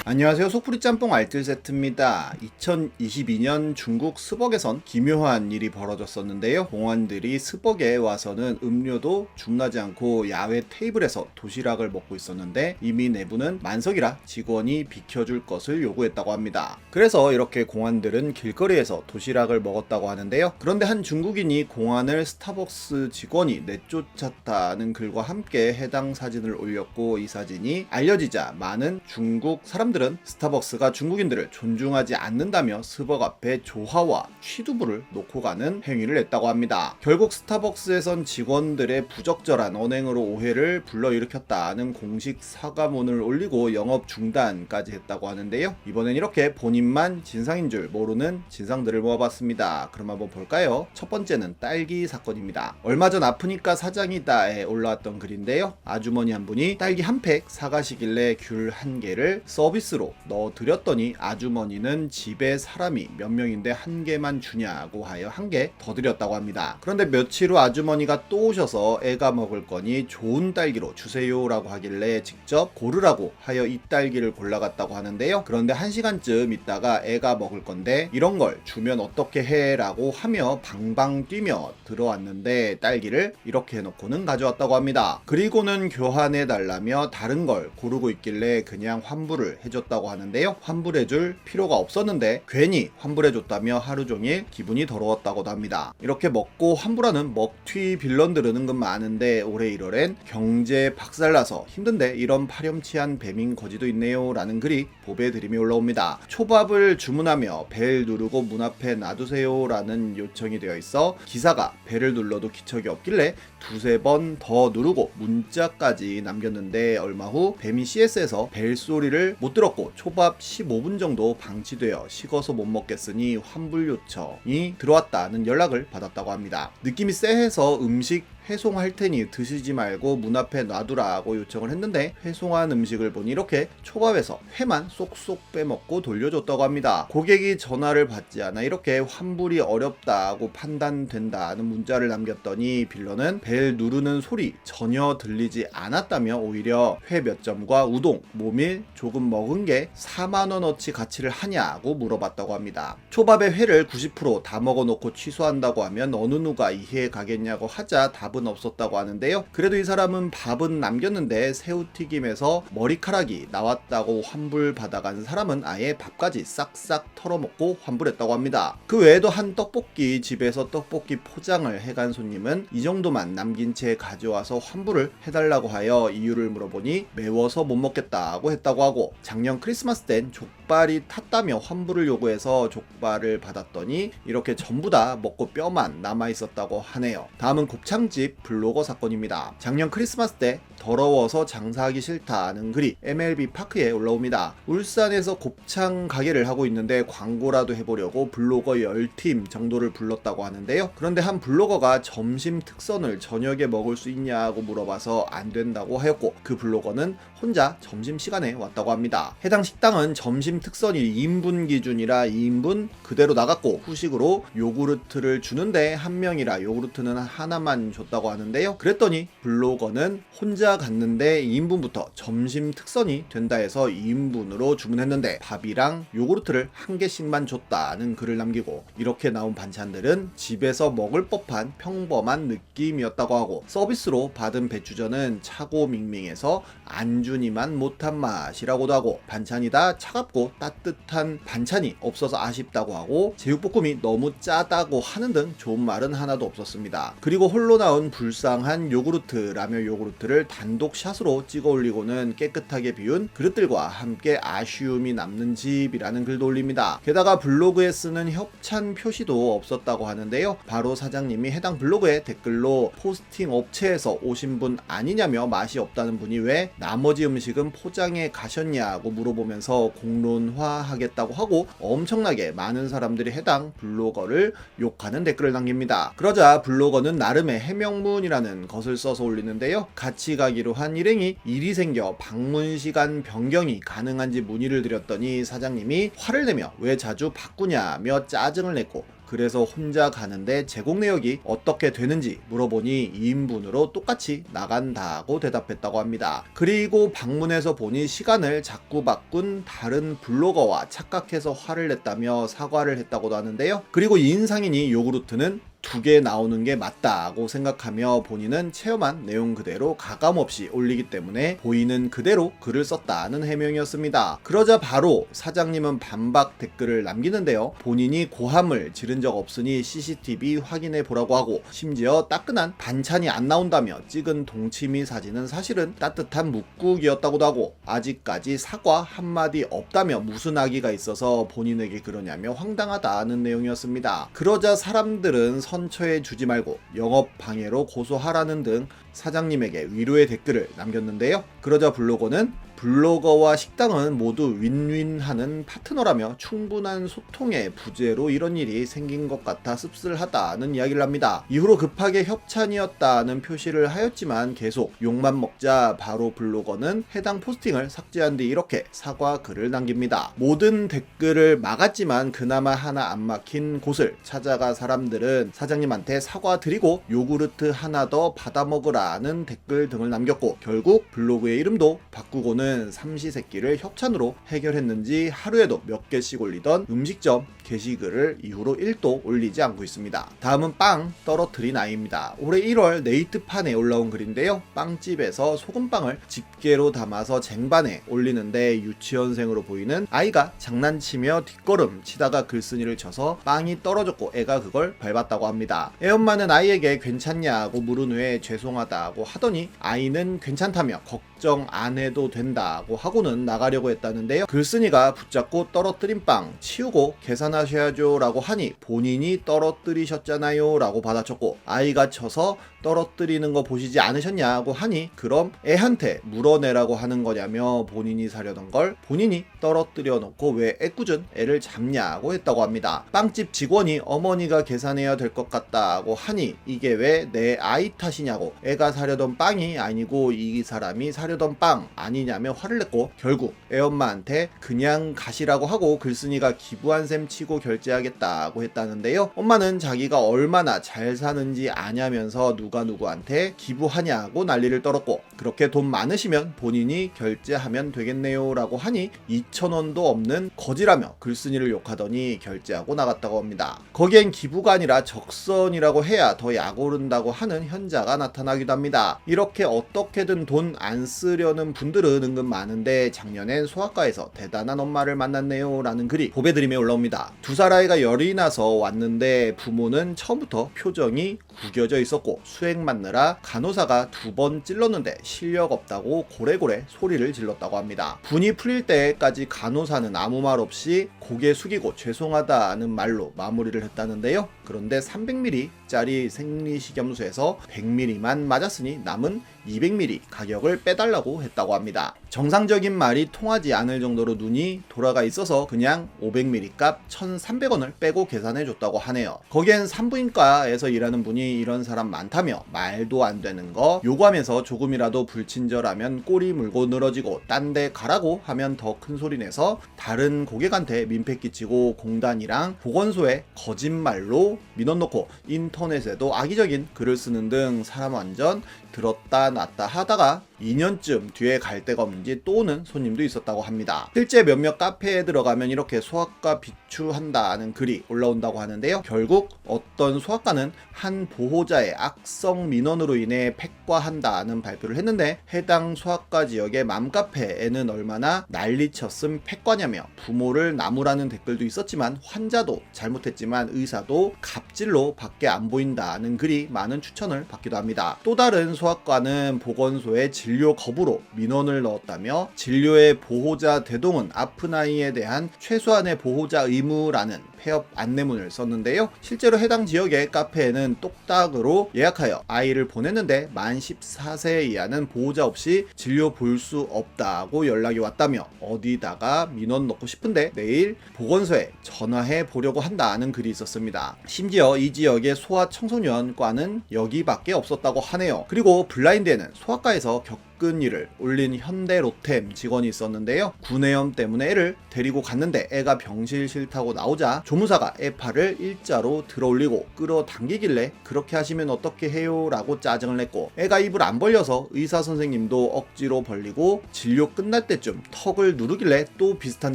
안녕하세요. 속풀이 짬뽕 알뜰 세트입니다. 2022년 중국 스벅에선 기묘한 일이 벌어졌었는데요. 공안들이 스벅에 와서는 음료도 주문하지 않고 야외 테이블에서 도시락을 먹고 있었는데 이미 내부는 만석이라 직원이 비켜줄 것을 요구했다고 합니다. 그래서 이렇게 공안들은 길거리에서 도시락을 먹었다고 하는데요. 그런데 한 중국인이 공안을 스타벅스 직원이 내쫓았다는 글과 함께 해당 사진을 올렸고, 이 사진이 알려지자 많은 중국 사람들은 스타벅스가 중국인들을 존중하지 않는다며 스벅 앞에 조화와 취두부를 놓고 가는 행위를 했다고 합니다. 결국 스타벅스에선 직원들의 부적절한 언행으로 오해를 불러일으켰다는 공식 사과문을 올리고 영업 중단까지 했다고 하는데요. 이번엔 이렇게 본인만 진상인 줄 모르는 진상들을 모아봤습니다. 그럼 한번 볼까요? 첫 번째는 딸기 사건입니다. 얼마 전 아프니까 사장이다에 올라왔던 글인데요. 아주머니 한 분이 딸기 한 팩 사가시길래 귤 한 개를 서비스로 넣어드렸더니 아주머니는 집에 사람이 몇 명인데 한 개만 주냐고 하여 한 개 더 드렸다고 합니다. 그런데 며칠 후 아주머니가 또 오셔서 애가 먹을 거니 좋은 딸기로 주세요라고 하길래 직접 고르라고 하여 이 딸기를 골라갔다고 하는데요. 그런데 1시간쯤 있다가 애가 먹을 건데 이런 걸 주면 어떻게 해? 라고 하며 방방 뛰며 들어왔는데 딸기를 이렇게 해놓고는 가져왔다고 합니다. 그리고는 교환해 달라며 다른 걸 고르고 있길래 그냥 환불을 해줬다고 하는데요. 환불해줄 필요가 없었는데 괜히 환불해줬다며 하루 종일 기분이 더러웠다고도 합니다. 이렇게 먹고 환불하는 먹튀 빌런들은 은근 많은데 올해 1월엔 경제 박살나서 힘든데 이런 파렴치한 배민 거지도 있네요 라는 글이 보배 드림이 올라옵니다. 초밥을 주문하며 벨 누르고 문 앞에 놔두세요 라는 요청이 되어 있어 기사가 벨을 눌러도 기척이 없길래 두세 번 더 누르고 문자까지 남겼는데 얼마 후 배민 CS에서 벨 소리를 못 들었고 초밥 15분 정도 방치되어 식어서 못 먹겠으니 환불 요청이 들어왔다는 연락을 받았다고 합니다. 느낌이 쎄해서 음식 회송할 테니 드시지 말고 문 앞에 놔두라고 요청을 했는데 회송한 음식을 보니 이렇게 초밥에서 회만 쏙쏙 빼먹고 돌려줬다고 합니다. 고객이 전화를 받지 않아 이렇게 환불이 어렵다고 판단된다는 문자를 남겼더니 빌런은 벨 누르는 소리 전혀 들리지 않았다며 오히려 회 몇 점과 우동, 모밀 조금 먹은 게 4만원어치 가치를 하냐고 물어봤다고 합니다. 초밥에 회를 90% 다 먹어놓고 취소한다고 하면 어느 누가 이해해 가겠냐고 하자 답은 없었다고 하는데요. 그래도 이 사람은 밥은 남겼는데 새우튀김에서 머리카락이 나왔다고 환불 받아간 사람은 아예 밥까지 싹싹 털어먹고 환불했다고 합니다. 그 외에도 한 떡볶이 집에서 떡볶이 포장을 해간 손님은 이 정도만 남긴 채 가져와서 환불을 해달라고 하여 이유를 물어보니 매워서 못 먹겠다고 했다고 하고, 작년 크리스마스 땐 족발이 탔다며 환불을 요구해서 족발을 받았더니 이렇게 전부 다 먹고 뼈만 남아있었다고 하네요. 다음은 곱창집 블로거 사건입니다. 작년 크리스마스 때 더러워서 장사하기 싫다는 글이 MLB 파크에 올라옵니다. 울산에서 곱창 가게를 하고 있는데 광고라도 해보려고 블로거 10팀 정도를 불렀다고 하는데요. 그런데 한 블로거가 점심 특선을 저녁에 먹을 수 있냐고 물어봐서 안 된다고 하였고, 그 블로거는 혼자 점심시간에 왔다고 합니다. 해당 식당은 점심 특선이 2인분 기준이라 2인분 그대로 나갔고 후식으로 요구르트를 주는데 한 명이라 요구르트는 하나만 줬다고 하는데요. 그랬더니 블로거는 혼자 갔는데 2인분부터 점심 특선이 된다 해서 2인분으로 주문했는데 밥이랑 요구르트를 한 개씩만 줬다는 글을 남기고, 이렇게 나온 반찬들은 집에서 먹을 법한 평범한 느낌이었다고 하고, 서비스로 받은 배추전은 차고 밍밍해서 안주니만 못한 맛이라고도 하고, 반찬이 다 차갑고 따뜻한 반찬이 없어서 아쉽다고 하고, 제육볶음이 너무 짜다고 하는 등 좋은 말은 하나도 없었습니다. 그리고 홀로 나온 불쌍한 요구르트라며 요구르트를 단독 샷으로 찍어 올리고는 깨끗하게 비운 그릇들과 함께 아쉬움이 남는 집이라는 글도 올립니다. 게다가 블로그에 쓰는 협찬 표시도 없었다고 하는데요. 바로 사장님이 해당 블로그에 댓글로 포스팅 업체에서 오신 분 아니냐며 맛이 없다는 분이 왜 나머지 음식은 포장해 가셨냐고 물어보면서 공론화하겠다고 하고 엄청나게 많은 사람들이 해당 블로거를 욕하는 댓글을 남깁니다. 그러자 블로거는 나름의 해명문이라는 것을 써서 올리는데요. 같이 가기로 한 일행이 일이 생겨 방문 시간 변경이 가능한지 문의를 드렸더니 사장님이 화를 내며 왜 자주 바꾸냐며 짜증을 냈고, 그래서 혼자 가는데 제공 내역이 어떻게 되는지 물어보니 2인분으로 똑같이 나간다고 대답했다고 합니다. 그리고 방문해서 보니 시간을 자꾸 바꾼 다른 블로거와 착각해서 화를 냈다며 사과를 했다고도 하는데요. 그리고 이인상인이 요구르트는 2개 나오는 게 맞다고 생각하며 본인은 체험한 내용 그대로 가감없이 올리기 때문에 보이는 그대로 글을 썼다는 해명이었습니다. 그러자 바로 사장님은 반박 댓글을 남기는데요. 본인이 고함을 지른 적 없으니 CCTV 확인해 보라고 하고, 심지어 따끈한 반찬이 안 나온다며 찍은 동치미 사진은 사실은 따뜻한 묵국이었다고도 하고, 아직까지 사과 한마디 없다며 무슨 악의가 있어서 본인에게 그러냐며 황당하다는 내용이었습니다. 그러자 사람들은 선처해 주지 말고 영업 방해로 고소하라는 등 사장님에게 위로의 댓글을 남겼는데요. 그러자 블로거는 블로거와 식당은 모두 윈윈하는 파트너라며 충분한 소통의 부재로 이런 일이 생긴 것 같아 씁쓸하다는 이야기를 합니다. 이후로 급하게 협찬이었다는 표시를 하였지만 계속 욕만 먹자 바로 블로거는 해당 포스팅을 삭제한 뒤 이렇게 사과 글을 남깁니다. 모든 댓글을 막았지만 그나마 하나 안 막힌 곳을 찾아가 사람들은 사장님한테 사과드리고 요구르트 하나 더 받아 먹으라는 댓글 등을 남겼고, 결국 블로그의 이름도 바꾸고는 삼시세끼를 협찬으로 해결했는지 하루에도 몇 개씩 올리던 음식점 게시글을 이후로 1도 올리지 않고 있습니다. 다음은 빵 떨어뜨린 아이입니다. 올해 1월 네이트판에 올라온 글인데요. 빵집에서 소금빵을 집게로 담아서 쟁반에 올리는데 유치원생으로 보이는 아이가 장난치며 뒷걸음 치다가 글쓴이를 쳐서 빵이 떨어졌고 애가 그걸 밟았다고 합니다. 애엄마는 아이에게 괜찮냐고 물은 후에 죄송하다고 하더니 아이는 괜찮다며 걱정 안 해도 된다고 하고는 나가려고 했다는데요. 글쓴이가 붙잡고 떨어뜨린 빵 치우고 계산하셔야죠 라고 하니 본인이 떨어뜨리셨잖아요 라고 받아쳤고, 아이가 쳐서 떨어뜨리는 거 보시지 않으셨냐고 하니 그럼 애한테 물어내라고 하는 거냐며 본인이 사려던 걸 본인이 떨어뜨려 놓고 왜 애꿎은 애를 잡냐고 했다고 합니다. 빵집 직원이 어머니가 계산해야 될 것 같다고 하니 이게 왜 내 아이 탓이냐고, 애가 사려던 빵이 아니고 이 사람이 사려던 빵 아니냐며 화를 냈고, 결국 애엄마한테 그냥 가시라고 하고 글쓴이가 기부한 셈 치고 결제하겠다고 했다는데요. 엄마는 자기가 얼마나 잘 사는지 아냐면서 누가 누구한테 기부하냐고 난리를 떨었고, 그렇게 돈 많으시면 본인이 결제하면 되겠네요 라고 하니 2,000원도 없는 거지라며 글쓴이를 욕하더니 결제하고 나갔다고 합니다. 거기엔 기부가 아니라 적선이라고 해야 더 약 오른다고 하는 현자가 나타나기도 합니다. 이렇게 어떻게든 돈 안 쓰려는 분들은 은근 많은데 작년엔 소아과에서 대단한 엄마를 만났네요 라는 글이 보배드림에 올라옵니다. 2살 아이가 열이 나서 왔는데 부모는 처음부터 표정이 구겨져 있었고 수액 맞느라 간호사가 2번 찔렀는데 실력 없다고 고래고래 소리를 질렀다고 합니다. 분이 풀릴 때까지 간호사는 아무 말 없이 고개 숙이고 죄송하다는 말로 마무리를 했다는데요. 그런데 300ml짜리 생리식염수에서 100ml만 맞았으니 남은 200ml 가격을 빼달라고 했다고 합니다. 정상적인 말이 통하지 않을 정도로 눈이 돌아가 있어서 그냥 500ml 값 1,300원을 빼고 계산해줬다고 하네요. 거기엔 산부인과에서 일하는 분이 이런 사람 많다며 말도 안 되는 거 요구하면서 조금이라도 불친절하면 꼬리 물고 늘어지고 딴 데 가라고 하면 더 큰 소리 내서 다른 고객한테 민폐 끼치고 공단이랑 보건소에 거짓말로 민원 넣고 인터넷에도 악의적인 글을 쓰는 등 사람 완전 들었다 놨다 하다가 2년쯤 뒤에 갈 데가 없는지 또 오는 손님도 있었다고 합니다. 실제 몇몇 카페에 들어가면 이렇게 소아과 비추한다는 글이 올라온다고 하는데요. 결국 어떤 소아과는 한 보호자의 악성 민원으로 인해 폐과한다는 발표를 했는데 해당 소아과 지역의 맘카페에는 얼마나 난리쳤음 폐과냐며 부모를 나무라는 댓글도 있었지만 환자도 잘못했지만 의사도 갑질로 밖에 안 보인다는 글이 많은 추천을 받기도 합니다. 또 다른 소아과는 보건소에 진료 거부로 민원을 넣었다며 진료의 보호자 대동은 아픈 아이에 대한 최소한의 보호자 의무라는 폐업 안내문을 썼는데요. 실제로 해당 지역의 카페에는 똑딱으로 예약하여 아이를 보냈는데 만 14세 이하는 보호자 없이 진료 볼 수 없다고 연락이 왔다며 어디다가 민원 넣고 싶은데 내일 보건소에 전화해 보려고 한다는 글이 있었습니다. 심지어 이 지역의 소아 청소년과는 여기밖에 없었다고 하네요. 그리고 블라인드에는 소아과에서 접근 일을 올린 현대 로템 직원이 있었는데요. 구내염 때문에 애를 데리고 갔는데 애가 병실 싫다고 나오자 조무사가 애파를 일자로 들어올리고 끌어당기길래 그렇게 하시면 어떻게 해요? 라고 짜증을 냈고, 애가 입을 안 벌려서 의사 선생님도 억지로 벌리고 진료 끝날 때쯤 턱을 누르길래 또 비슷한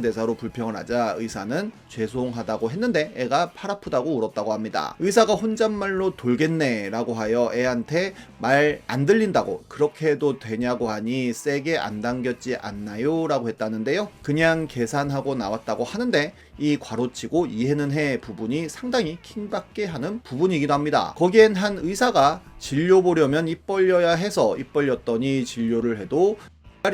대사로 불평을 하자 의사는 죄송하다고 했는데 애가 팔 아프다고 울었다고 합니다. 의사가 혼잣말로 돌겠네 라고 하여 애한테 말 안 들린다고 그렇게 해도 되냐고 하니 세게 안 당겼지 않나요? 라고 했다는데요. 그냥 계산하고 나왔다고 하는데 이 괄호치고 이해는 해 부분이 상당히 킹받게 하는 부분이기도 합니다. 거기엔 한 의사가 진료 보려면 입 벌려야 해서 입 벌렸더니 진료를 해도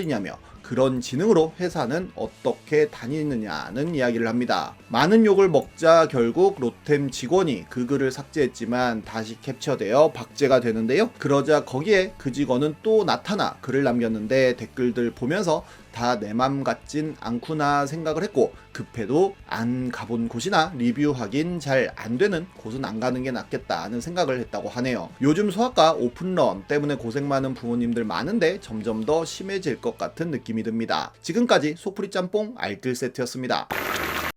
이냐며 그런 지능으로 회사는 어떻게 다니느냐는 이야기를 합니다. 많은 욕을 먹자 결국 로템 직원이 그 글을 삭제했지만 다시 캡처되어 박제가 되는데요. 그러자 거기에 그 직원은 또 나타나 글을 남겼는데 댓글들 보면서 다 내 맘 같진 않구나 생각을 했고, 급해도 안 가본 곳이나 리뷰하긴 잘 안 되는 곳은 안 가는 게 낫겠다는 생각을 했다고 하네요. 요즘 소아과 오픈런 때문에 고생 많은 부모님들 많은데 점점 더 심해질 것 같은 느낌이 듭니다. 지금까지 소프리 짬뽕 알뜰 세트였습니다.